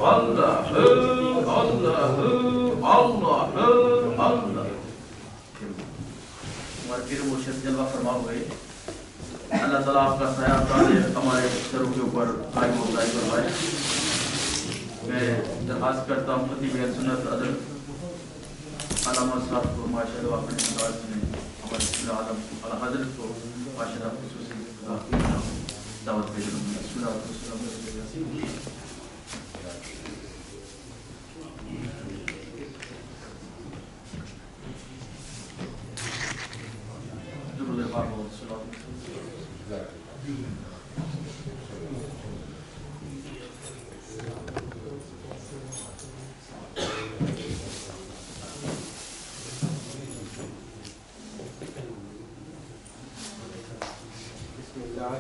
اللہ اللہ اللہ اللہ. ہمارے پیر مرشد جلوہ فرما ہوئے اللہ تعالیٰ آپ کا سایہ تعالی ہمارے سروں کے اوپر قائم و دائم فرمائے. میں درخواست کرتا ہوں خطیب اہل سنت حضرت علامہ صاحب کو ماشاء اللہ اپنے انداز میں ہمارے عالم حضرت کو ماشاء اللہ خصوصی دعوت بھیجوں گی. بسم اللہ الرحمن الرحیم.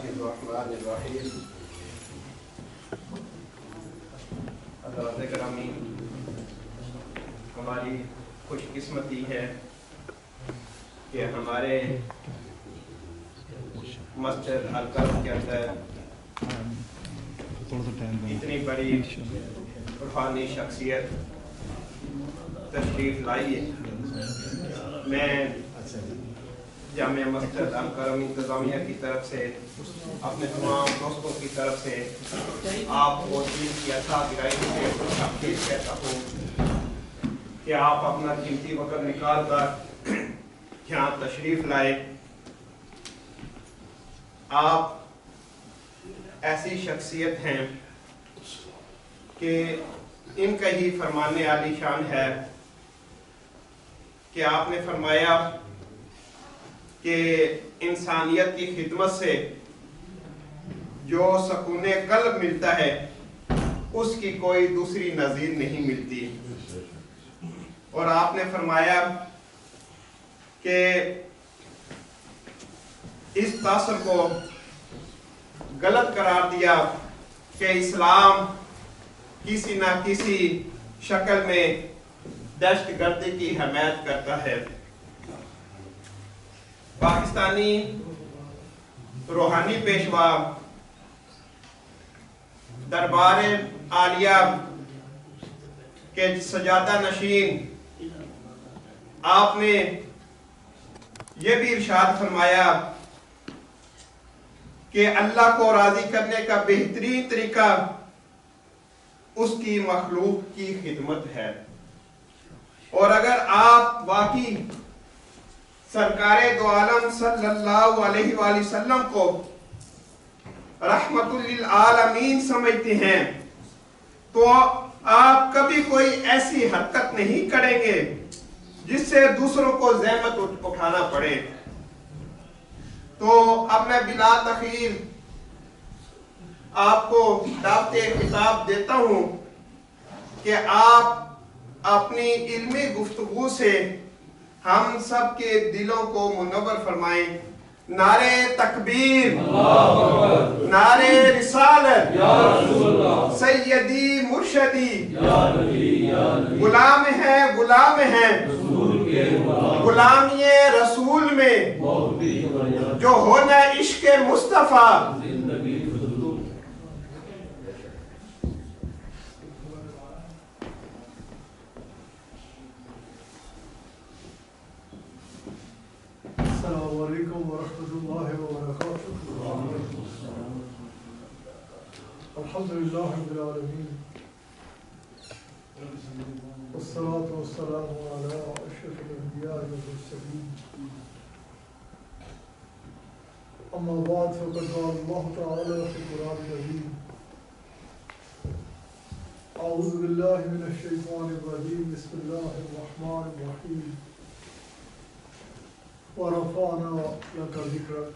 الرحمن الرحیم. حضرات گرامی، ہماری خوش قسمتی ہے کہ ہمارے مسجد الکرم کے اندر اتنی بڑی روحانی شخصیت تشریف لائی ہے. میں جامع مسجد الکرم انتظامیہ کی طرف سے، اپنے تمام دوستوں کی طرف سے آپ کو دین کی عطا گرائی سے خوش کہتا ہوں کہ آپ اپنا قیمتی وقت نکال کر یہاں تشریف لائے. آپ ایسی شخصیت ہیں کہ ان کا ہی فرمانے عالی شان ہے کہ آپ نے فرمایا کہ انسانیت کی خدمت سے جو سکون قلب ملتا ہے اس کی کوئی دوسری نظیر نہیں ملتی. اور آپ نے فرمایا کہ اس تاثر کو غلط قرار دیا کہ اسلام کسی نہ کسی شکل میں دہشت گردی کی حمایت کرتا ہے. پاکستانی روحانی پیشوا دربار عالیہ کے سجادہ نشین آپ نے یہ بھی ارشاد فرمایا کہ اللہ کو راضی کرنے کا بہترین طریقہ اس کی مخلوق کی خدمت ہے. اور اگر آپ واقعی سرکار دو عالم صلی اللہ علیہ وآلہ وسلم کو رحمت للعالمین سمجھتے ہیں تو آپ کبھی کوئی ایسی حرکت نہیں کریں گے جس سے دوسروں کو زحمت اٹھانا پڑے. تو اب میں بلا تاخیر آپ کو دعوت خطاب دیتا ہوں کہ آپ اپنی علمی گفتگو سے ہم سب کے دلوں کو منور فرمائیں. نعرہ تکبیر، نعرہ رسالت، سیدی مرشدی، غلام ہیں غلام ہیں غلامی رسول میں جو ہونا عشق مصطفیٰ. السلام علیکم ورحمۃ اللہ وبرکاتہ. الحمدللہ رب العالمین والصلاة والسلام علی اشرف الانبیاء والمرسلین. اما بعد فقد قال اللہ تعالی فی القرآن العظیم اعوذ باللہ من الشیطان الرجیم بسم اللہ الرحمن الرحیم وَرَفَعْنَا لَكَ ذِكْرَكَ.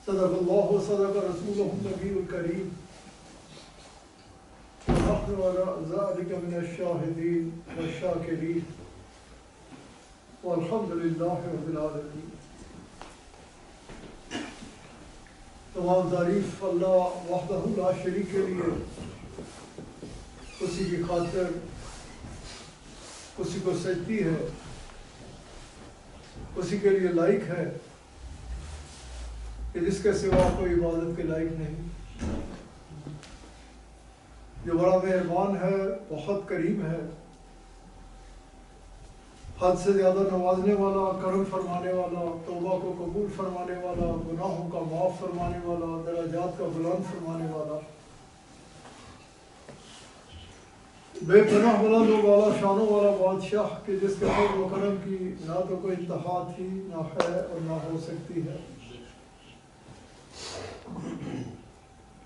صدق اللہ و صدق رسولہ النبی الکریم ونحن علی ذلک من الشاہدین والشاکرین والحمد للہ رب العالمین. تمام تعریف اللہ وحدہ لا شریک کے لیے، اسی کی خاطر اسی کو سجتی ہے، اسی کے لیے لائق ہے کہ جس کے سوا کوئی عبادت کے لائق نہیں. جو بڑا مہربان ہے، بہت کریم ہے، حد سے زیادہ نوازنے والا، کرم فرمانے والا، توبہ کو قبول فرمانے والا، گناہوں کا معاف فرمانے والا، درجات کا بلند فرمانے والا، بے پناہ بلند و بالا شانوں والا بادشاہ کہ جس کے فضل و کرم کی نہ تو کوئی انتہا تھی، نہ ہے اور نہ ہو سکتی ہے،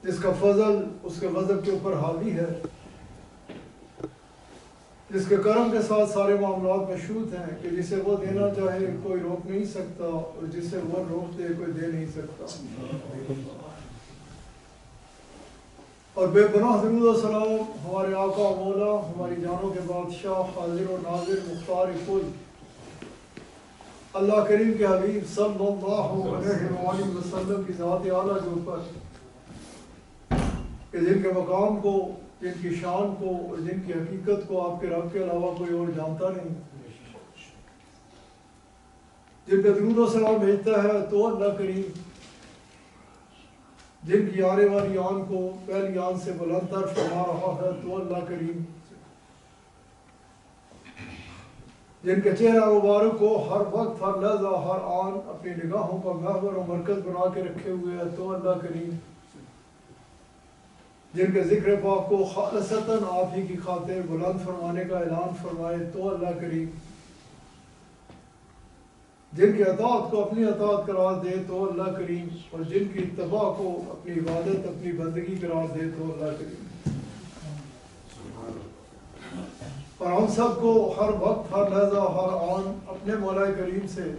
جس کا فضل اس کے غضب کے اوپر حاوی ہے، جس کے کرم کے ساتھ سارے معاملات مشروط ہیں کہ جسے وہ دینا چاہے کوئی روک نہیں سکتا اور جسے وہ روک دے کوئی دے نہیں سکتا۔ اور بے پناہ درود و سلام ہمارے آقا مولا، ہماری جانوں کے بادشاہ، حاضر و ناظر، مختار کل، اللہ کریم کے حبیب صلی اللہ علیہ وآلہ وسلم کی ذات اعلیٰ کے اوپر کہ جن کے مقام کو، جن کی شان کو اور جن کی حقیقت کو آپ کے رب کے علاوہ کوئی اور جانتا نہیں، جن پہ درود و سلام بھیجتا ہے تو اللہ کریم، جن کی آنے والی آن کو پہلی آن سے بلند تر فرما رہا ہے تو اللہ کریم، جن کے چہرہ مبارک کو ہر وقت، ہر لحظہ، ہر آن اپنی نگاہوں کا محور و مرکز بنا کے رکھے ہوئے ہے تو اللہ کریم، جن کے ذکر پاک کو خالصتاً آپ ہی کی خاطر بلند فرمانے کا اعلان فرمائے تو اللہ کریم، جن کی اطاعت کو اپنی اطاعت قرار دے تو اللہ کریم، اور جن کی اتباع کو اپنی عبادت، اپنی بندگی قرار دے تو اللہ کریم، اور ہم سب کو ہر وقت، ہر لحظہ، ہر آن اپنے مولا کریم سے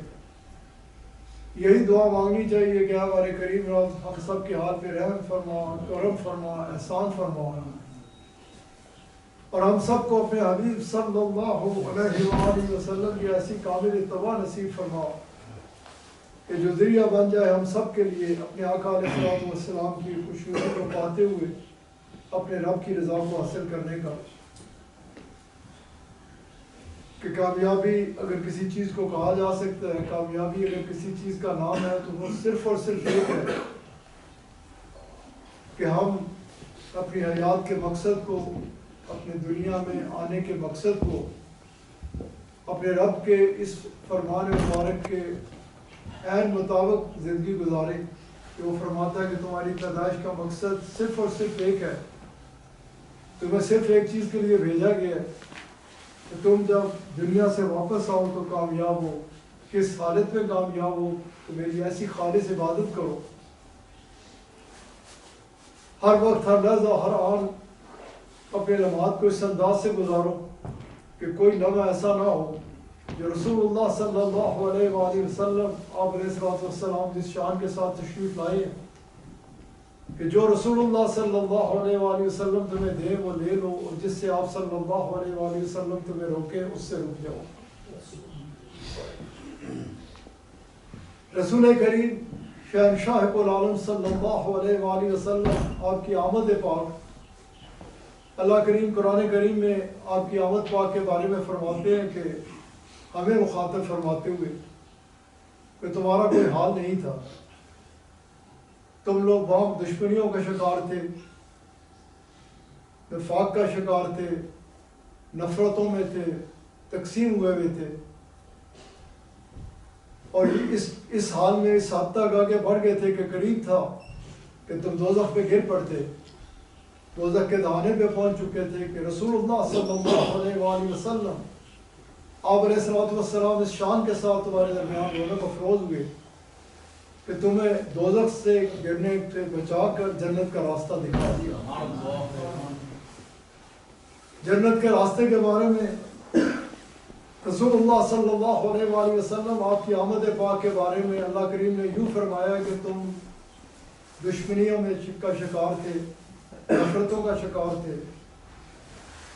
یہی دعا مانگنی چاہیے کہ ہمارے کریم رب ہم سب کے حال پہ رحم فرما، کرم فرما، احسان فرما، اور ہم سب کو اپنے حبیب صلی اللہ علیہ وآلہ وسلم کی ایسی کامل اتباع نصیب فرما کہ جو ذریعہ بن جائے ہم سب کے لیے اپنے آقا علیہ السلام کی خوشنودی کو پاتے ہوئے اپنے رب کی رضا کو حاصل کرنے کا، کہ کامیابی اگر کسی چیز کو کہا جا سکتا ہے، کامیابی اگر کسی چیز کا نام ہے تو وہ صرف اور صرف ایک ہے کہ ہم اپنی حیات کے مقصد کو، اپنے دنیا میں آنے کے مقصد کو، اپنے رب کے اس فرمان مبارک کے عین مطابق زندگی گزاریں کہ وہ فرماتا ہے کہ تمہاری پیدائش کا مقصد صرف اور صرف ایک ہے، تمہیں صرف ایک چیز کے لیے بھیجا گیا ہے کہ تم جب دنیا سے واپس آؤ تو کامیاب ہو، کس حالت میں کامیاب ہو، تو میری ایسی خالص عبادت کرو، ہر وقت، ہر لحظہ، ہر آن اپنے لمحات کو اس انداز سے گزارو کہ کوئی لمحہ ایسا نہ ہو جو رسول اللہ صلی اللہ علیہ وآلہ وسلم آپ علیہ السلام جس شان کے ساتھ تشریف لائے ہیں کہ جو رسول اللہ صلی اللہ علیہ وآلہ وسلم تمہیں دے وہ لے لو، اور جس سے آپ صلی اللہ علیہ وآلہ وسلم تمہیں روکے اس سے رک جاؤ۔ رسول کریم شہنشاہ العالم صلی اللہ علیہ وآلہ وسلم آپ کی آمد پاک، اللہ کریم قرآن کریم میں آپ کی آمد پاک کے بارے میں فرماتے ہیں کہ ہمیں مخاطب فرماتے ہوئے کہ تمہارا کوئی حال نہیں تھا، تم لوگ باہم دشمنیوں کا شکار تھے، نفاق کا شکار تھے، نفرتوں میں تھے، تقسیم ہوئے تھے، اور اس حال میں اس حد تک آگے بڑھ گئے تھے کہ قریب تھا کہ تم دوزخ پہ گر پڑتے، دوزخ کے دہانے پہ پہنچ چکے تھے کہ رسول اللہ صلی اللہ علیہ وآلہ وسلم آپ علیہ السلام اس شان کے ساتھ تمہارے درمیان دونوں مفروض ہوئے کہ تمہیں دوزخ سے گرنے سے بچا کر جنت کا راستہ دکھا دیا۔ جنت کے راستے کے بارے میں رسول اللہ صلی اللہ علیہ وآلہ وسلم آپ کی آمد پاک کے بارے میں اللہ کریم نے یوں فرمایا کہ تم دشمنیوں میں کا شکار تھے، نفرتوں کا شکار تھے،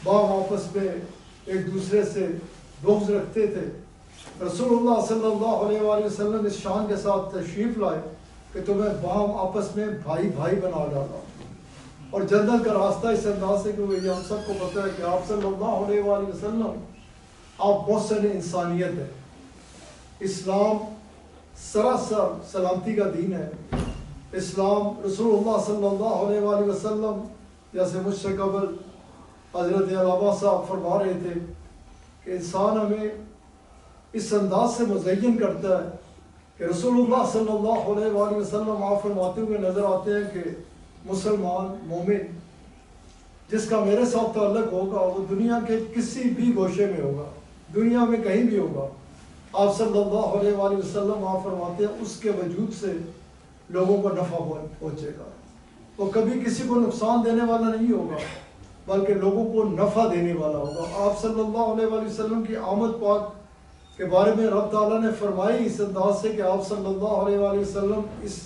باہم آپس میں ایک دوسرے سے بغض رکھتے تھے۔ رسول اللہ صلی اللہ علیہ وآلہ وسلم اس شان کے ساتھ تشریف لائے کہ تمہیں باہم آپس میں بھائی بھائی بنا ڈالا، اور جنت کا راستہ اس انداز سے کہ ہم سب کو پتہ ہے کہ آپ صلی اللہ علیہ وآلہ وسلم آپ محسن انسانیت ہے، اسلام سراسر سلامتی کا دین ہے، اسلام رسول اللہ صلی اللہ علیہ وآلہ وسلم جیسے مجھ سے قبل حضرت علامہ صاحب فرما رہے تھے کہ انسان ہمیں اس انداز سے مزین کرتا ہے کہ رسول اللہ صلی اللہ علیہ وآلہ وسلم آپ فرماتے ہوئے نظر آتے ہیں کہ مسلمان مومن جس کا میرے ساتھ تعلق ہوگا وہ دنیا کے کسی بھی گوشے میں ہوگا، دنیا میں کہیں بھی ہوگا، آپ صلی اللہ علیہ وآلہ وسلم آپ فرماتے ہیں اس کے وجود سے لوگوں کو نفع پہنچے گا، وہ کبھی کسی کو نقصان دینے والا نہیں ہوگا بلکہ لوگوں کو نفع دینے والا ہوگا۔ آپ صلی اللہ علیہ وآلہ وسلم کی آمد پاک کے بارے میں رب تعالیٰ نے فرمائی اس انداز سے کہ آپ صلی اللہ علیہ وآلہ وسلم اس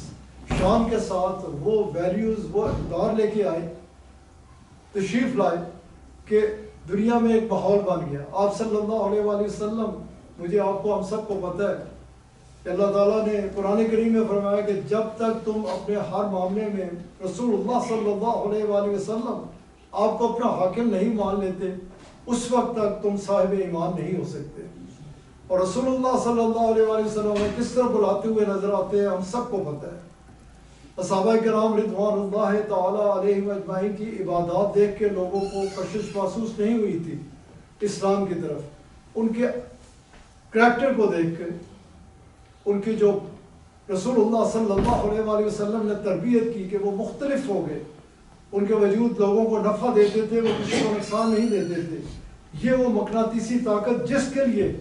شان کے ساتھ وہ ویلیوز وہ اقدار لے کے آئے، تشریف لائے کہ دنیا میں ایک ماحول بن گیا۔ آپ صلی اللہ علیہ وآلہ وسلم، مجھے آپ کو ہم سب کو پتہ ہے کہ اللہ تعالیٰ نے قرآن کریم میں فرمایا کہ جب تک تم اپنے ہر معاملے میں رسول اللہ صلی اللہ علیہ وآلہ وسلم آپ کو اپنا حاکم نہیں مان لیتے اس وقت تک تم صاحب ایمان نہیں ہو سکتے۔ اور رسول اللہ صلی اللہ علیہ وآلہ وسلم نے کس طرح بلاتے ہوئے نظر آتے ہیں ہم سب کو پتہ ہے۔ صحابہ کرام رضوان اللہ تعالیٰ علیہ اجمعین کی عبادات دیکھ کے لوگوں کو کشش محسوس نہیں ہوئی تھی اسلام کی طرف، ان کے کریکٹر کو دیکھ کے، ان کی جو رسول اللہ صلی اللہ علیہ وآلہ وسلم نے تربیت کی کہ وہ مختلف ہو گئے، ان کے وجود لوگوں کو نفع دیتے تھے، وہ کسی کو نقصان نہیں دیتے تھے۔ یہ وہ مقناطیسی طاقت جس کے لیے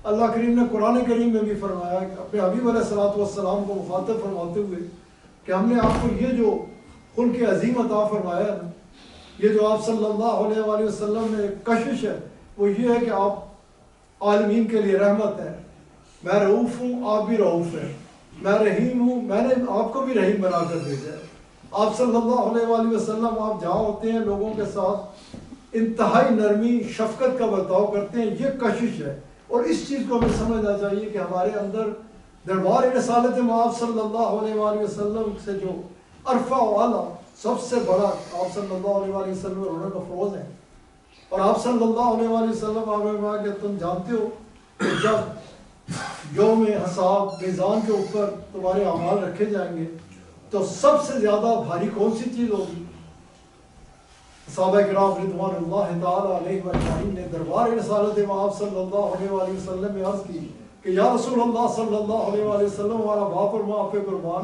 اللہ کریم نے قرآن کریم میں بھی فرمایا اپنے حبیب علیہ الصلوۃ والسلام کو مخاطب فرماتے ہوئے کہ ہم نے آپ کو یہ جو خلق عظیم عطا فرمایا ہے، یہ جو آپ صلی اللہ علیہ وآلہ وسلم میں کشش ہے وہ یہ ہے کہ آپ عالمین کے لیے رحمت ہے، میں رعوف ہوں آپ بھی رعوف ہیں، میں رحیم ہوں میں نے آپ کو بھی رحیم بنا کر بھیجا ہے۔ آپ صلی اللہ علیہ وآلہ وسلم آپ جہاں ہوتے ہیں لوگوں کے ساتھ انتہائی نرمی شفقت کا برتاؤ کرتے ہیں، یہ کشش ہے۔ اور اس چیز کو ہمیں سمجھنا چاہیے کہ ہمارے اندر دربار رسالت مآب صلی اللہ علیہ وآلہ وسلم سے جو عرفہ و اعلیٰ سب سے بڑا آپ صلی اللہ علیہ وآلہ وسلم رونق افروز ہے، اور آپ صلی اللہ علیہ وآلہ وسلم آپ نے کہا کہ تم جانتے ہو کہ جب یوم حساب میزان کے اوپر تمہارے اعمال رکھے جائیں گے تو سب سے زیادہ بھاری کون سی چیز ہوگی؟ صحابہ کرام رضوان اللہ تعالیٰ علیہ اجمعین نے دربار رسالت مآب صلی اللہ علیہ وآلہ وسلم میں عرض کی کہ یا رسول اللہ صلی اللہ علیہ وآلہ وسلم ہمارا باپ اور ماں پہ قربان،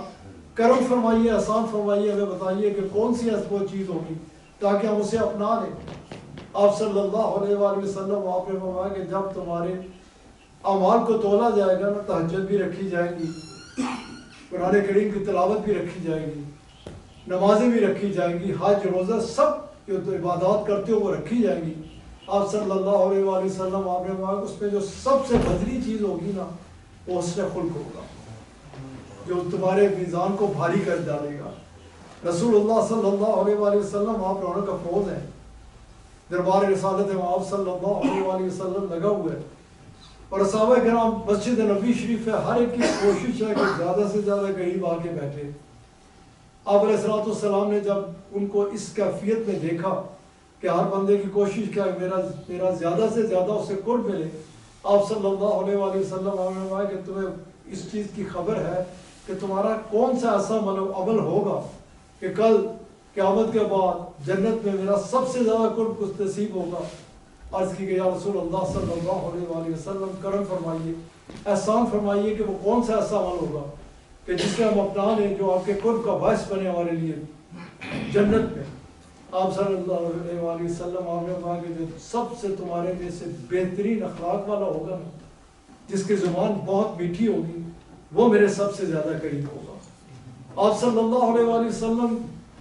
کرم فرمائیے، احسان فرمائیے، ہمیں بتائیے کہ کون سی ایسی وہ چیز ہوگی تاکہ ہم اسے اپنا لیں۔ آپ صلی اللہ علیہ وآلہ وسلم آپ نے فرمایا کہ جب تمہارے اعمال کو تولا جائے گا نا، تہجد بھی رکھی جائے گی، قرآن کریم کی تلاوت بھی رکھی جائے گی، نمازیں بھی رکھی جائیں گی، حج روزہ سب جو تو عبادات کرتے ہو وہ رکھی جائیں گی۔ آپ صلی اللہ علیہ وآلہ وسلم آپ نے فرمایا اس میں جو سب سے بدری چیز ہوگی نا وہ حسن خلق ہوگا، جو تمہارے میزان کو بھاری کر ڈالے گا۔ رسول اللہ صلی اللہ علیہ وآلہ وسلم آپ رونق افروز ہیں، دربار رسالت مآب صلی اللہ علیہ وآلہ وسلم لگا ہوا ہے، اور صحابہ کرام مسجد نبی شریف ہے، ہر ایک کی کوشش ہے کہ زیادہ سے زیادہ قریب آ کے بیٹھے۔ آپ علیہ الصلوۃ والسلام نے جب ان کو اس کیفیت میں دیکھا کہ ہر بندے کی کوشش کیا میرا زیادہ سے زیادہ اسے قرب ملے، آپ صلی اللہ علیہ وآلہ وسلم نے فرمایا کہ تمہیں اس چیز کی خبر ہے کہ تمہارا کون سا ایسا عمل ہوگا کہ کل قیامت کے بعد جنت میں میرا سب سے زیادہ قرب کچھ نصیب ہوگا۔ عرض کی کہ یا رسول اللہ صلی اللہ علیہ وآلہ وسلم کرم فرمائیے، احسان فرمائیے کہ وہ کون سا ایسا عمل ہوگا کہ جس سے ہم اپنا لیں جو آپ کے قرب کا باعث بنے ہمارے لیے جنت میں۔ آپ صلی اللہ علیہ وآلہ وسلم آپ نے کہا کہ جو سب سے تمہارے میں سے بہترین اخلاق والا ہوگا نا، جس کی زبان بہت میٹھی ہوگی، وہ میرے سب سے زیادہ قریب ہوگا۔ آپ صلی اللہ علیہ وآلہ وسلم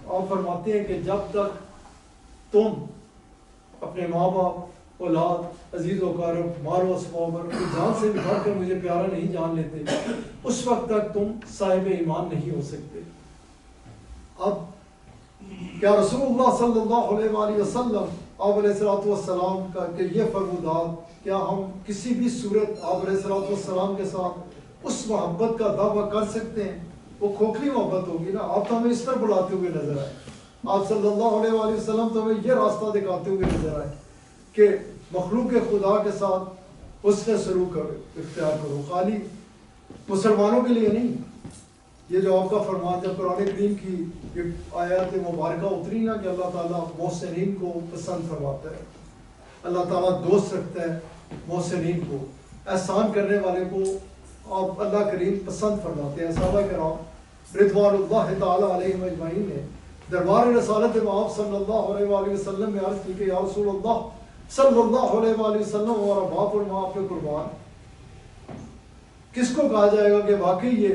آپ فرماتے ہیں کہ جب تک تم اپنے ماں باپ، اولاد، عزیز و اقارب، مال و اسباب اور اپنی جان سے بھی بڑھ کر مجھے پیارا نہیں جان لیتے، اس وقت تک تم صاحب ایمان نہیں ہو سکتے۔ اب کیا رسول اللہ صلی اللہ علیہ وآلہ وسلم آپ علیہ الصلوۃ والسلام کا کہ یہ فرمودات کیا ہم کسی بھی صورت آپ علیہ الصلوۃ والسلام کے ساتھ اس محبت کا دعویٰ کر سکتے ہیں؟ وہ کھوکھلی محبت ہوگی نا۔ آپ تو ہمیں اس طرح بلاتے ہوئے نظر آئے، آپ صلی اللہ علیہ وآلہ وسلم تو ہمیں یہ راستہ دکھاتے ہوئے نظر آئے کہ مخلوق خدا کے ساتھ حسن سلوک اختیار کرو، خالی مسلمانوں کے لیے نہیں، یہ جو آپ کا فرمان جب قرآن کریم کی یہ آیات مبارکہ اتری نا کہ اللہ تعالیٰ محسنین کو پسند فرماتا ہے، اللہ تعالیٰ دوست رکھتا ہے محسنین کو، احسان کرنے والے کو آپ اللہ کریم پسند فرماتے ہیں۔ صحابہ کرام رضوان اللہ تعالیٰ علیہم اجمعین نے دربار رسالت آپ صلی اللہ علیہ وآلہ وسلم میں عرض کی کہ یا رسول اللہ صلی اللہ علیہ وآلہ وسلم ہمارا باپ اور ماں پہ قربان، کس کو کہا جائے گا کہ واقعی یہ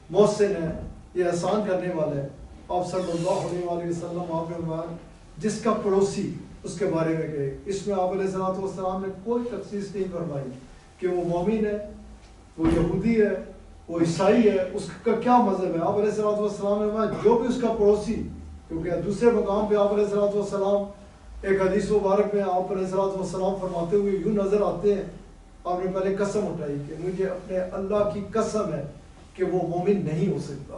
محسن ہے، یہ احسان کرنے والا ہے؟ آپ صلی اللہ علیہ وآلہ وسلم آپ نے فرمایا جس کا پڑوسی اس کے بارے میں کہے۔ اس میں آپ علیہ الصلوۃ والسلام نے کوئی تخصیص نہیں فرمائی کہ وہ مومن ہے، وہ یہودی ہے، وہ عیسائی ہے، اس کا کیا مذہب ہے۔ آپ علیہ الصلوۃ والسلام نے فرمایا جو بھی اس کا پڑوسی، کیونکہ دوسرے مقام پہ آپ علیہ الصلوۃ والسلام ایک حدیث مبارک میں آپ علیہ الصلوۃ والسلام فرماتے ہوئے یوں نظر آتے ہیں، آپ نے پہلے قسم اٹھائی کہ مجھے اپنے اللہ کی قسم ہے کہ وہ مومن نہیں ہو سکتا۔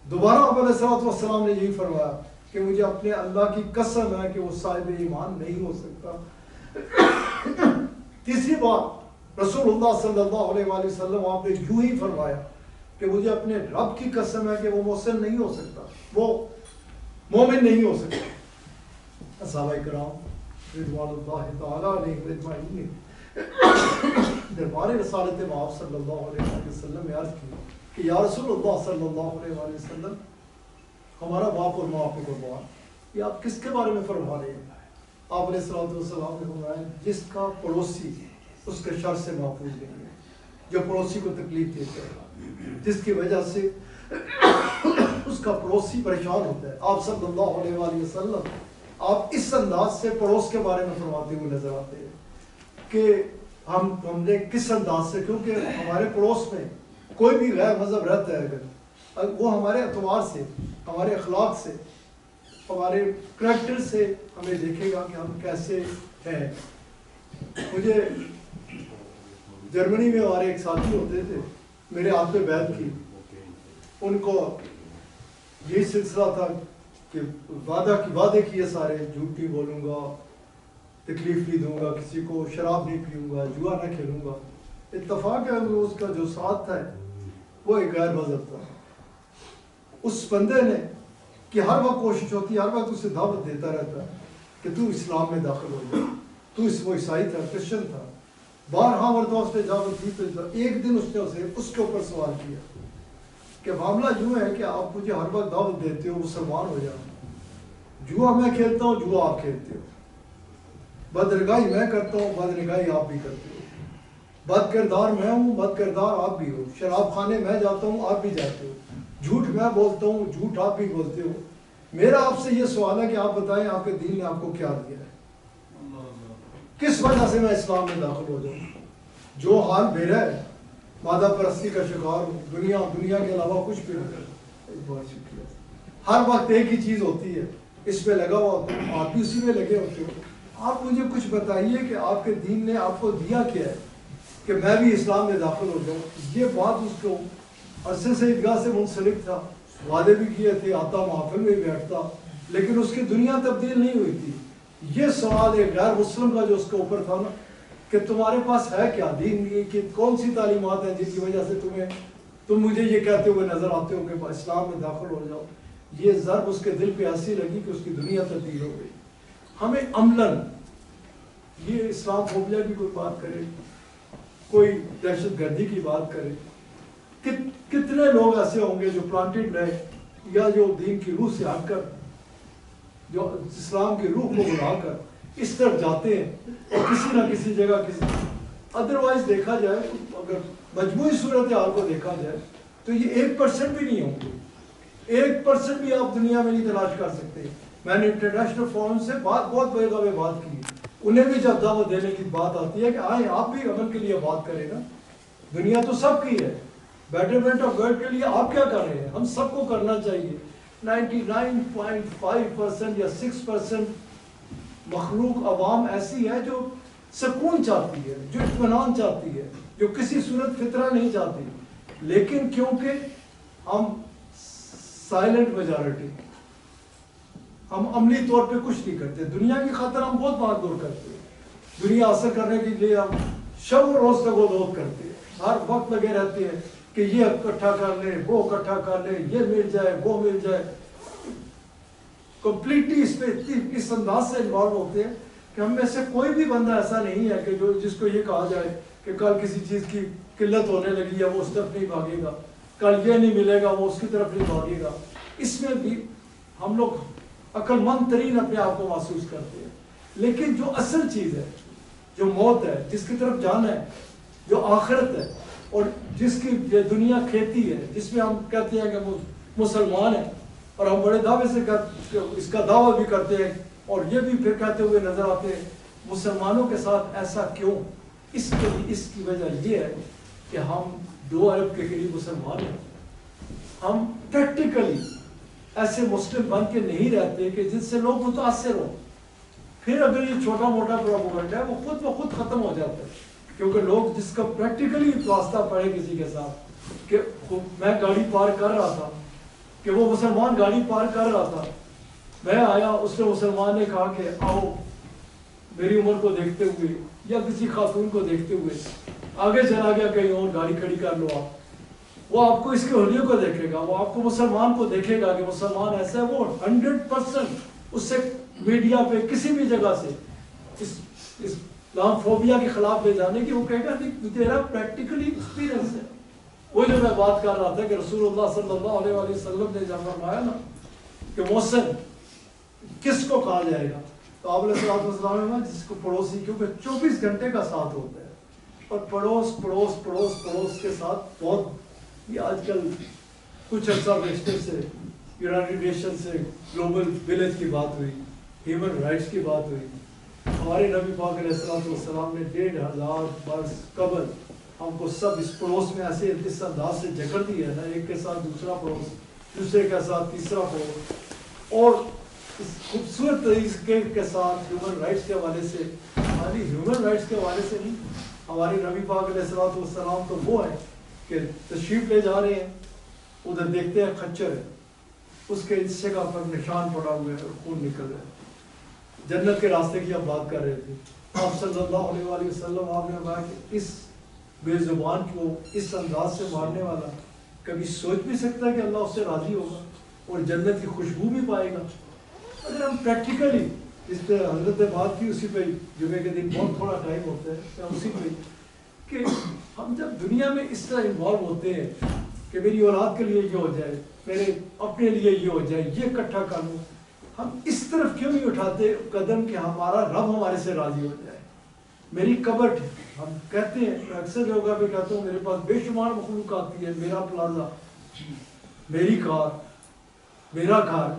دوبارہ آپ علیہ الصلوۃ والسلام نے یہی فرمایا کہ مجھے اپنے اللہ کی قسم ہے کہ وہ صاحب ایمان نہیں ہو سکتا۔ تیسری بات رسول اللہ صلی اللہ علیہ وآلہ وسلم آپ نے یوں ہی فرمایا کہ مجھے اپنے رب کی قسم ہے کہ وہ محسن نہیں ہو سکتا، وہ مومن نہیں ہو سکتا۔ صحابہ کرام رضوان اللہ تعالیٰ علیہم اجمعین نے دربار رسالت آپ صلی اللہ علیہ وسلم میں عرض کی کہ یا رسول اللہ صلی اللہ علیہ وسلم ہمارا باپ اور ماں پہ قربان، یہ آپ کس کے بارے میں فرما رہے ہیں؟ آپ علیہ الصلوۃ والسلام نے فرمایا جس کا پڑوسی اس کے شر سے محفوظ نہیں ہے، جو پڑوسی کو تکلیف دیتا ہے، جس کی وجہ سے اس کا پڑوسی پریشان ہوتا ہے۔ آپ صلی اللہ علیہ وآلہ وسلم آپ اس انداز سے پڑوس کے بارے میں فرماتے ہوئے نظر آتے ہیں کہ ہم نے کس انداز سے، کیونکہ ہمارے پڑوس میں کوئی بھی غیر مذہب رہتا ہے اگر وہ ہمارے اعتبار سے، ہمارے اخلاق سے، ہمارے کریکٹر سے ہمیں دیکھے گا کہ ہم کیسے ہیں۔ مجھے جرمنی میں ہمارے ایک ساتھی ہوتے تھے، میرے ہاتھ پہ بیعت کی، ان کو یہی سلسلہ تھا کہ وعدے کیے سارے، جھوٹ نہیں بولوں گا، تکلیف نہیں دوں گا کسی کو، شراب نہیں پیوں گا، جوا نہ کھیلوں گا۔ اتفاق ہے اس کا جو ساتھ تھا وہ ایک غیر مذہب تھا۔ اس بندے نے کہ ہر وقت کوشش ہوتی ہے، ہر وقت اسے دعوت دیتا رہتا ہے کہ تو اسلام میں داخل ہو جائے، تو وہ عیسائی تھا، کرسچن تھا، بارہا مرتبہ اس نے دعوت دی۔ تو ایک دن اس نے اس کے اوپر سوال کیا کہ معاملہ یوں ہے کہ آپ مجھے ہر وقت دعوت دیتے ہو مسلمان ہو جاؤ، جوا میں کھیلتا ہوں، جوا آپ کھیلتے ہو، بدرگاہی میں کرتا ہوں، بدرگاہی آپ بھی کرتے ہو، بد کردار میں ہوں، بد کردار آپ بھی ہو، شراب خانے میں جاتا ہوں، آپ بھی جاتے ہو، جھوٹ میں بولتا ہوں، جھوٹ آپ بھی بولتے ہو۔ میرا آپ سے یہ سوال ہے کہ آپ بتائیں آپ کے دین نے آپ کو کیا دیا ہے، کس وجہ سے میں اسلام میں داخل ہو جاؤں؟ جو حال میرا ہے، مادہ پرستی کا شکار ہوں، دنیا کے علاوہ کچھ بھی نہیں۔ بہت شکریہ۔ ہر وقت ایک ہی چیز ہوتی ہے، اس پہ لگا ہوا ہوتا ہے، آپ بھی اسی میں لگے ہوتے ہو۔ آپ مجھے کچھ بتائیے کہ آپ کے دین نے آپ کو دیا کیا ہے کہ میں بھی اسلام میں داخل ہو جاؤں۔ یہ بات اس کو عرصے سے عیدگاہ سے منسلک تھا، وعدے بھی کیے تھے، آتا محافل میں بیٹھتا، لیکن اس کی دنیا تبدیل نہیں ہوئی تھی۔ یہ سوال ایک غیر مسلم کا جو اس کے اوپر تھا نا کہ تمہارے پاس ہے کیا دین، کہ کون سی تعلیمات ہیں جن کی وجہ سے تم مجھے یہ کہتے ہوئے نظر آتے ہو کہ اسلام میں داخل ہو جاؤ۔ یہ ضرب اس کے دل پہ ایسی لگی کہ اس کی دنیا تبدیل ہو گئی۔ ہمیں عملاً یہ اسلام فوبیا کی کوئی بات کرے، کوئی دہشت گردی کی بات کرے، کتنے لوگ ایسے ہوں گے جو پلانٹڈ رہے یا جو دین کی روح سے ہٹ کر، جو اسلام کی روح کو بلا کر اس طرف جاتے ہیں اور کسی نہ کسی جگہ ادروائز دیکھا جائے، اگر مجموعی صورتحال کو دیکھا جائے تو یہ 1% بھی نہیں ہوں گے، 1% بھی آپ دنیا میں نہیں تلاش کر سکتے۔ میں نے انٹرنیشنل فورم سے بہت جگہ میں بات کی، انہیں بھی جب دعوت دینے کی بات آتی ہے کہ آئیں آپ بھی امن کے لیے بات کریں نا، دنیا تو سب کی ہے، بیٹرمنٹ آف ورلڈ کے لیے آپ کیا کر رہے ہیں؟ ہم سب کو کرنا چاہیے۔ 99.5% یا 6% مخلوق عوام ایسی ہے جو سکون چاہتی ہے، جو اطمینان چاہتی ہے، جو کسی صورت فطرہ نہیں چاہتی، لیکن کیونکہ ہم سائلنٹ میجارٹی، ہم عملی طور پہ کچھ نہیں کرتے، دنیا کی خاطر ہم بہت بھاگ دور کرتے ہیں، دنیا حاصل کرنے کے لیے ہم شب و روز تک وہ دور کرتے ہیں، ہر وقت لگے رہتے ہیں کہ یہ اکٹھا کر لے، وہ اکٹھا کر لے، یہ مل جائے، وہ مل جائے، کمپلیٹلی اس پہ اس انداز سے انوالو ہوتے ہیں کہ ہم میں سے کوئی بھی بندہ ایسا نہیں ہے کہ جس کو یہ کہا جائے کہ کل کسی چیز کی قلت ہونے لگی ہے وہ اس طرف نہیں بھاگے گا، کل یہ نہیں ملے گا وہ اس کی طرف نہیں بھاگے گا۔ اس میں بھی ہم لوگ عقل مند ترین اپنے آپ کو محسوس کرتے ہیں، لیکن جو اصل چیز ہے، جو موت ہے، جس کی طرف جانا ہے، جو آخرت ہے، اور جس کی یہ دنیا کھیتی ہے، جس میں ہم کہتے ہیں کہ مسلمان ہیں، اور ہم بڑے دعوے سے اس کا دعویٰ بھی کرتے ہیں، اور یہ بھی پھر کہتے ہوئے نظر آتے ہیں مسلمانوں کے ساتھ ایسا کیوں؟ اس کی وجہ یہ ہے کہ ہم 2 ارب کے قریب مسلمان ہیں۔ ہم پریکٹیکلی ایسے مسلم بن کے نہیں رہتے کہ جن سے لوگ متاثر ہوں، پھر اگر یہ چھوٹا موٹا پروپیگنڈا ہے وہ خود بخود ختم ہو جاتا ہے، کیونکہ لوگ جس کا پریکٹیکلی واسطہ پڑے کسی کے ساتھ کہ میں گاڑی پارک کر رہا تھا، کہ وہ مسلمان گاڑی پارک کر رہا تھا، میں آیا، اس نے مسلمان نے کہا کہ آؤ میری عمر کو دیکھتے ہوئے یا کسی خاتون کو دیکھتے ہوئے آگے چلا گیا کہیں اور، گاڑی کھڑی کر لو آپ، وہ آپ کو اس کے حلیے کو دیکھے گا، وہ آپ کو مسلمان کو دیکھے گا کہ مسلمان ایسا ہے، وہ 100% اس سے میڈیا پہ کسی بھی جگہ سے اس اسلام فوبیا کے خلاف لے جانے کی وہ کہے گا کہ تیرا پریکٹیکلی ایکسپیرینس ہے۔ وہ جو میں بات کر رہا تھا کہ رسول اللہ صلی اللہ علیہ وآلہ وسلم نے جب فرمایا نا کہ محسن کس کو کہا جائے گا، تو آپ علیہ السلام نے جس کو پڑوسی، کیونکہ 24 گھنٹے کا ساتھ ہوتا ہے، اور پڑوس کے ساتھ بہت، یہ آج کل کچھ عرصہ گزشتہ سے یونائیٹڈ نیشن سے گلوبل ولیج کی بات ہوئی، ہیومن رائٹس کی بات ہوئی، ہمارے نبی پاک علیہ السلام نے 1500 برس قبل ہم کو سب اس پڑوس میں ایسے اس انداز سے جکڑ دی ہے نا، ایک کے ساتھ دوسرا پڑوس، دوسرے کے ساتھ تیسرا پڑوس، اور اس خوبصورت طریقے کے ساتھ ہیومن رائٹس کے حوالے سے، خالی ہیومن رائٹس کے حوالے سے نہیں، ہمارے نبی پاک علیہ السلام تو وہ ہے کہ تشریف لے جا رہے ہیں، ادھر دیکھتے ہیں خچر ہے، اس کے حصے کا پر نشان پڑا ہوا ہے اور خون نکل رہا ہے۔ جنت کے راستے کی آپ بات کر رہے تھے، آپ صلی اللہ علیہ وآلہ وسلم، آپ نے کہا کہ اس بے زبان کو اس انداز سے مارنے والا کبھی سوچ بھی سکتا ہے کہ اللہ اس سے راضی ہوگا اور جنت کی خوشبو بھی پائے گا؟ اگر ہم پریکٹیکلی اس پہ حضرت بات کی، اسی پہ جمعے کے دن بہت تھوڑا ٹائم ہوتا ہے اسی پہ، کہ ہم جب دنیا میں اس طرح انوالو ہوتے ہیں کہ میری اولاد کے لیے یہ ہو جائے، میرے اپنے لیے یہ ہو جائے، یہ اکٹھا کر لوں، ہم اس طرف کیوں نہیں اٹھاتے قدم کہ ہمارا رب ہمارے سے راضی ہو جائے؟ میری قبر، ہم کہتے ہیں، میں اکثر جگہ پہ کہتا ہوں میرے پاس بے شمار مخلوق آتی ہے، میرا پلازا، میری کار، میرا گھر،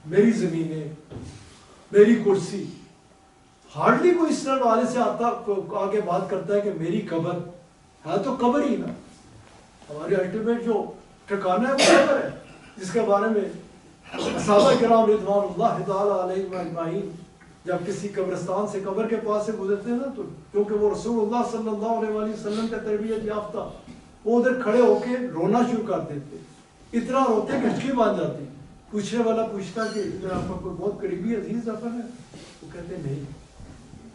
میری زمینیں، میری کرسی، ہارڈلی کوئی اس طرح والے سے آتا آگے بات کرتا ہے کہ میری قبر ہے، تو قبر ہی نا، ہماری الٹیمیٹ جو ٹھکانہ ہے وہ قبر ہے، جس کے بارے میں صحابہ کرام رضوان اللہ تعالی علیہم اجمعین جب کسی قبرستان سے، قبر کے پاس سے گزرتے ہیں نا، تو کیونکہ وہ رسول اللہ صلی اللہ علیہ وآلہ وسلم کا تربیت یافتہ، وہ ادھر کھڑے ہو کے رونا شروع کر دیتے، اتنا روتے کہ ہچکی باندھ جاتی، پوچھنے والا پوچھتا کہ ادھر آپ کا کوئی بہت قریبی عزیز دفن ہے؟ وہ کہتے نہیں،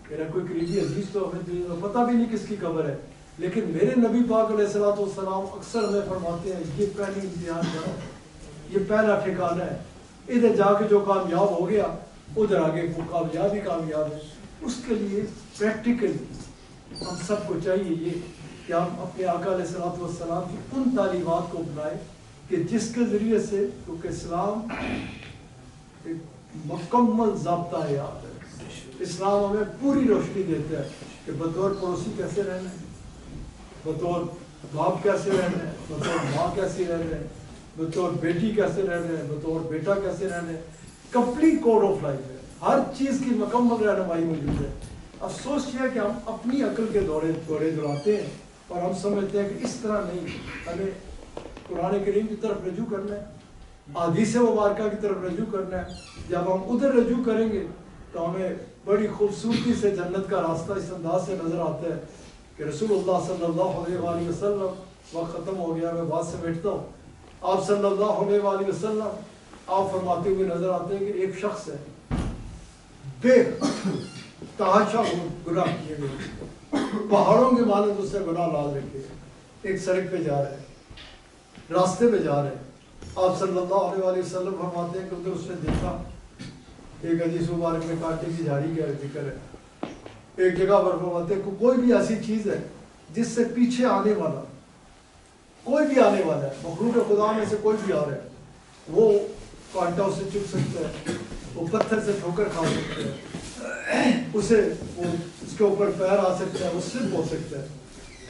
میرا کوئی قریبی عزیز تو ہمیں پتہ بھی نہیں کس کی قبر ہے، لیکن میرے نبی پاک علیہ السلام اکثر ہمیں فرماتے ہیں یہ پہلی امتحان کا ہے، یہ پہلا ٹھکانہ ہے، ادھر جا کے جو کامیاب ہو گیا ادھر آگے وہ کامیاب ہے۔ اس کے لیے پریکٹیکلی ہم سب کو چاہیے یہ کہ ہم اپنے آقا علیہ السلام کی ان تعلیمات کو اپنائیں کہ جس کے ذریعے سے، کیونکہ اسلام ایک مکمل ضابطہ حیات ہے، اسلام ہمیں پوری روشنی دیتا ہے کہ بطور پڑوسی کیسے رہنا ہے، بطور باپ کیسے رہنا ہے، بطور ماں کیسے رہنا ہے، بطور بیٹی کیسے رہنا ہے، بطور بیٹا کیسے رہنا ہے، کمپلیٹ کوڈ آف لائف ہے، ہر چیز کی مکمل رہنمائی موجود ہے۔ افسوس یہ ہے کہ ہم اپنی عقل کے دورے دلاتے ہیں اور ہم سمجھتے ہیں کہ اس طرح نہیں، ہمیں قرآن کریم کی طرف رجوع کرنا ہے، احادیث مبارکہ کی طرف رجوع کرنا ہے۔ جب ہم ادھر رجوع کریں گے تو ہمیں بڑی خوبصورتی سے جنت کا راستہ اس انداز سے نظر آتا ہے کہ رسول اللہ صلی اللہ علیہ وآلہ وسلم، وقت ختم ہو گیا، میں بات سمیٹتا ہوں، آپ صلی اللہ علیہ وآلہ وسلم آپ فرماتے ہوئے نظر آتے ہیں کہ ایک شخص ہے بے تحاشا گناہ کیے ہوئے، پہاڑوں کے مانند اس سے گناہ لاد رکھے، ایک سڑک پہ جا رہا ہے، راستے میں جا رہے ہیں. آپ صلی اللہ علیہ وسلم فرماتے ہیں کہ ادھر اس نے دیکھا ایک حدیث مبارک میں کانٹے کی جھاڑی کا ذکر ہے. ایک جگہ پر فرماتے ہیں کہ کوئی بھی ایسی چیز ہے جس سے پیچھے آنے والا کوئی بھی آنے والا ہے, مخلوق خدا میں سے کوئی بھی آ رہا ہے, وہ کانٹا اسے چپ سکتا ہے, وہ پتھر سے ٹھوکر کھا سکتا ہے, اسے وہ اس کے اوپر پیر آ سکتا ہے, وہ سلپ ہو سکتا ہے.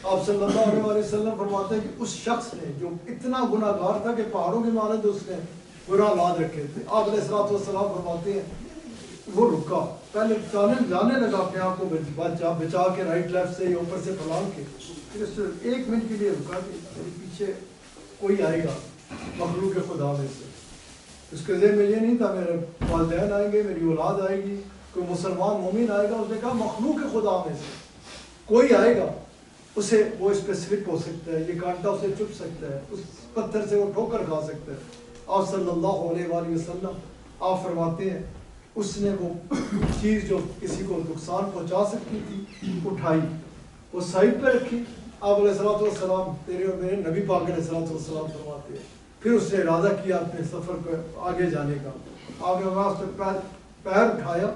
آپ صلی اللہ علیہ وسلم فرماتے ہیں کہ اس شخص نے جو اتنا گناہ گار تھا کہ پہاڑوں کی مانند اس نے گناہ لاد رکھے تھے, آپ علیہ الصلوۃ والسلام فرماتے ہیں وہ رکا, پہلے جانے لگا اپنے آپ کو بچا کے رائٹ لیفٹ سے یا اوپر سے پھلانگ کے, پھر اس نے 1 منٹ کے لیے رکا کہ میرے پیچھے کوئی آئے گا مخلوق خدا میں سے. اس کے ذہن میں یہ نہیں تھا میرے والدین آئیں گے, میری اولاد آئے گی, کوئی مسلمان مومن آئے گا. اس نے کہا مخلوق خدا میں سے کوئی آئے گا, اسے وہ اس پہ سلپ ہو سکتا ہے, یہ کانٹا اسے چپ سکتا ہے, اس پتھر سے وہ ٹھوکر کھا سکتا ہے. آپ صلی اللہ علیہ وآلہ وسلم آپ فرماتے ہیں اس نے وہ چیز جو کسی کو نقصان پہنچا سکتی تھی اٹھائی, وہ سائڈ پہ رکھی. آپ علیہ الصلوۃ والسلام تیرے اور میرے نبی پاک علیہ الصلوۃ والسلام فرماتے ہیں پھر اس نے ارادہ کیا اپنے سفر پہ آگے جانے کا. آپ نے وہاں اس پہ پیر اٹھایا,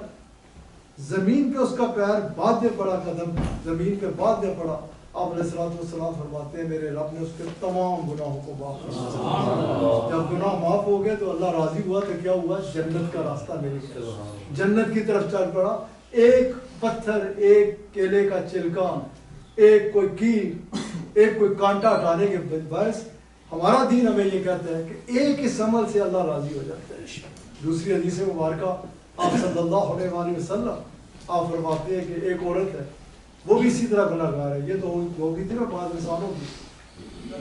زمین پہ اس کا پیر بعد میں پڑا, قدم زمین پہ بعد میں پڑا. آپ علیہ الصلوۃ والسلام فرماتے ہیں میرے رب نے اس کے تمام گناہوں کو معاف کر دیا. جب گناہ معاف ہو گئے تو اللہ راضی ہوا تو کیا ہوا, جنت کا راستہ مل گیا, جنت کی طرف چل پڑا. ایک پتھر, ایک کیلے کا چھلکا, ایک کوئی کیل, ایک کوئی کانٹا ہٹانے کے باعث ہمارا دین ہمیں یہ کہتا ہے کہ ایک اس عمل سے اللہ راضی ہو جاتا ہے. دوسری حدیث مبارکہ آپ صلی اللہ علیہ وآلہ وسلم آپ فرماتے ہیں کہ ایک عورت ہے, وہ بھی اسی طرح گناہ گار ہے. یہ تو ہوگی تھی نا بعض انسانوں کی.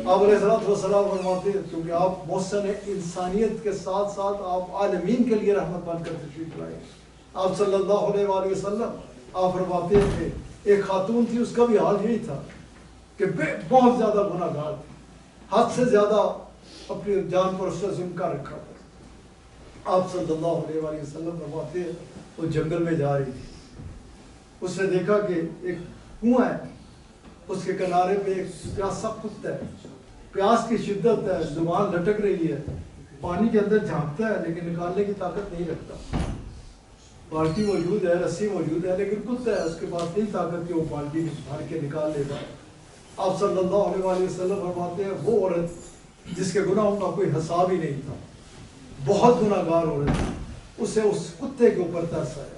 آپ علیہ الصلوۃ والسلام فرماتے ہیں کیونکہ آپ محسن انسانیت کے ساتھ ساتھ آپ عالمین کے لیے رحمت بن کر تشریف لائے. آپ صلی اللہ علیہ وآلہ وسلم آپ فرماتے ہیں کہ ایک خاتون تھی, اس کا بھی حال یہی تھا کہ بہت زیادہ گناہ گار تھی, حد سے زیادہ اپنی جان پر اس نے ظلم کر رکھا تھا. آپ صلی اللہ علیہ وآلہ وسلم فرماتے ہیں وہ جنگل میں جا رہی تھی, اس نے دیکھا کہ ایک کنواں ہے, اس کے کنارے پہ ایک پیاسا کتا ہے, پیاس کی شدت ہے, زبان لٹک رہی ہے, پانی کے اندر جھانکتا ہے لیکن نکالنے کی طاقت نہیں رکھتا. بالٹی موجود ہے, رسی موجود ہے, لیکن کتا ہے, اس کے پاس نہیں طاقت کہ وہ بالٹی بھر کے نکال لے گا. آپ صلی اللہ علیہ وآلہ وسلم فرماتے ہیں وہ عورت جس کے گناہوں کا کوئی حساب ہی نہیں تھا, بہت گناہ گار عورت, اسے اس کتے کے اوپر ترس آیا,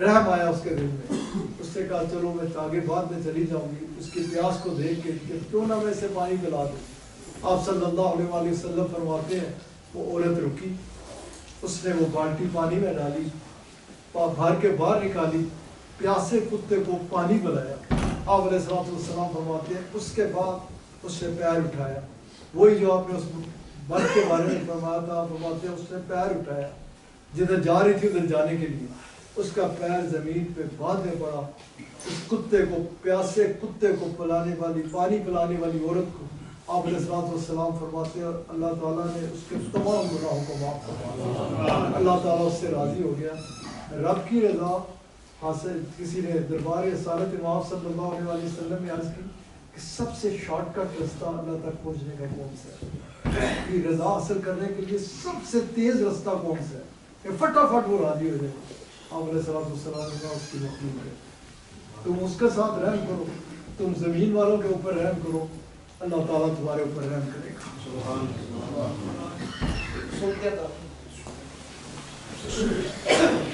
رحم آیا اس کے دل میں. اس نے کہا چلو میں آگے بعد میں چلی جاؤں گی, اس کی پیاس کو دیکھ کے کہ کیوں نہ میں اسے پانی پلا دوں. آپ صلی اللہ علیہ وآلہ وسلم فرماتے ہیں وہ عورت رکی, اس نے وہ بالٹی پانی میں ڈالی, بھر کے باہر نکالی, پیاسے کتے کو پانی پلایا. آپ علیہ الصلوۃ والسلام فرماتے ہیں اس کے بعد اس نے پیر اٹھایا, وہی جو آپ نے اس مرد کے بارے میں فرمایا تھا, فرماتے ہیں اس نے پیر اٹھایا جدھر جا رہی تھی ادھر جانے کے لیے, اس کا پیر زمین پہ بعد میں پڑا. اس کتے کو, پیاسے کتے کو پلانے والی, پانی پلانے والی عورت کو آپ علیہ الصلوۃ والسلام فرماتے ہیں اللہ تعالیٰ نے اس کے تمام گناہوں کو معاف فرمایا. اللہ تعالیٰ اس سے راضی ہو گیا. رب کی رضا حاصل, کسی نے دربار رسالت امام صلی اللہ علیہ وآلہ وسلم میں عرض کی کہ سب سے شارٹ کٹ رستہ اللہ تک پہنچنے کا کون سا ہے, یہ رضا حاصل کرنے کے لیے سب سے تیز رستہ کون سا ہے کہ فٹافٹ وہ راضی ہو جائے. آپ علیہ الصلوۃ والسلام نے اس کی مخلوق ہے, تم اس کے ساتھ رحم کرو, تم زمین والوں کے اوپر رحم کرو, اللہ تعالیٰ تمہارے اوپر رحم کرے گا. سبحان اللہ.